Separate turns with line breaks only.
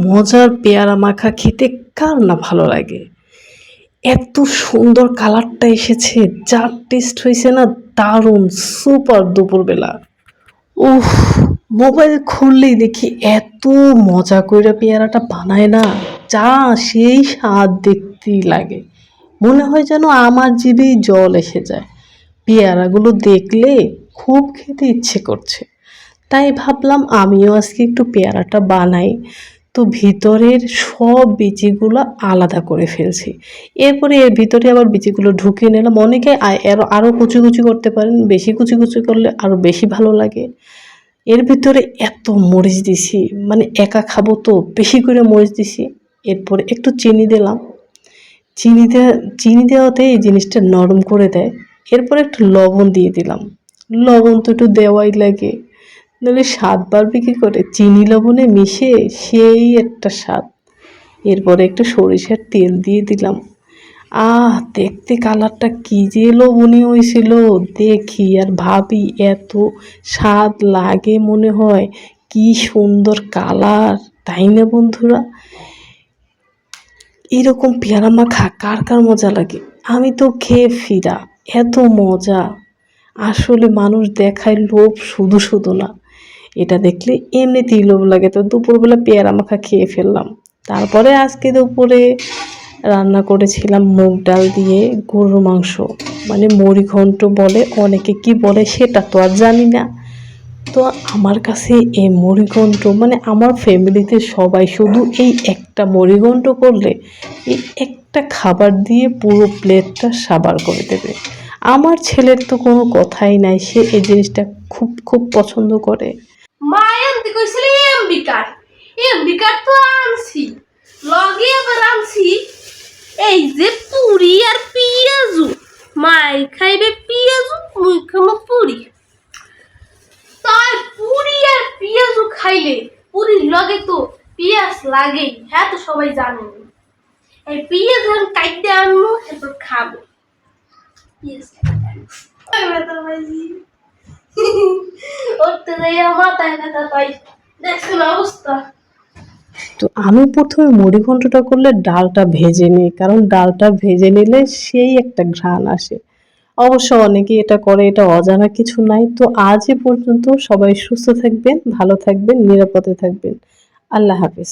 মজার পেয়ারা মাখা খেতে কার না ভালো লাগে। এত সুন্দর কালারটা এসেছে, যা টেস্ট হয়েছে না, দারুণ সুপার দুপুরবেলা। উফ, মোবাইল খুললেই দেখি এত মজা কইরা পেয়ারাটা বানায় না, যা সেই স্বাদ দেখতেই লাগে। মনে হয় যেন আমার জিভেই জল এসে যায়। পেয়ারাগুলো দেখলে খুব খেতে ইচ্ছে করছে, তাই ভাবলাম আমিও আজকে একটু পেয়ারাটা বানাই। তো ভিতরের সব বিচিগুলো আলাদা করে ফেলছি। এরপরে এর ভিতরে আবার বিচিগুলো ঢুকিয়ে নিলাম। অনেকে আরও কুচি কুচি করতে পারেন, বেশি কুচি কুচি করলে আরও বেশি ভালো লাগে। এর ভিতরে এত মরিচ দিছি, মানে একা খাবো তো বেশি করে মরিচ দিছি। এরপরে একটু চিনি দিলাম। চিনি দেওয়া চিনি দেওয়াতে এই জিনিসটা নরম করে দেয়। এরপরে একটু লবণ দিয়ে দিলাম। লবণ তো একটু দেওয়াই লাগে, নাহলে স্বাদ বাড়বে কী করে? চিনি লবণে মিশে সেই একটা স্বাদ। এরপরে একটু সরিষার তেল দিয়ে দিলাম। দেখতে কালারটা কি যে লোভনীয় হয়েছিল! দেখি আর ভাবি এত স্বাদ লাগে, মনে হয় কি সুন্দর কালার, তাই না বন্ধুরা? এরকম পেয়ারা মাখা কার কার মজা লাগে? আমি তো খেয়ে ফিদা, এত মজা। আসলে মানুষ দেখায় লোভ, শুধু শুধু না, এটা দেখলে এমনিতেই লোভ লাগে। তো দুপুরবেলা পেয়ারা মাখা খেয়ে ফেললাম। তারপরে আজকে দুপুরে রান্না করেছিলাম মুগ ডাল দিয়ে গরুর মাংস, মানে মুড়িঘণ্ট বলে, অনেকে কি বলে সেটা তো আর জানি না। তো আমার কাছে এই মুড়িঘণ্ট, মানে আমার ফ্যামিলিতে সবাই শুধু এই একটা মুড়িঘণ্ট করলে এই একটা খাবার দিয়ে পুরো প্লেটটা সাবার করে দেবে। আমার ছেলের তো কোনো কথাই নাই, সে এই জিনিসটা খুব খুব পছন্দ করে।
মা আনতে কইছিল এমবি কার্ড তো আনছি, লগে আবার আনছি এই যে পুরি আর পিঁয়াজু। মাই খাইবে পিঁয়াজু, মুই খাবো পুরি। তাই পুরি আর পিঁয়াজু খাইলে পুরির লগে তো পিঁয়াজ লাগেই, হ্যাঁ তো সবাই জানেন। এই পিঁয়াজ আমি কাইটে আনবো, এরপর খাবো পিঁয়াজ। উঠতে যাইয়া মাথায় ব্যথা পাই, দেখছেন অবস্থা।
তো আমি প্রথমে মুড়িঘণ্টটা করলে ডালটা ভেজে নিই, কারণ ডালটা ভেজে নিলে সেই একটা ঘ্রাণ আসে। অবশ্য অনেকেই এটা করে, এটা অজানা কিছু নাই। তো আজ এ পর্যন্ত, সবাই সুস্থ থাকবেন, ভালো থাকবেন, নিরাপদে থাকবেন। আল্লাহ হাফেজ।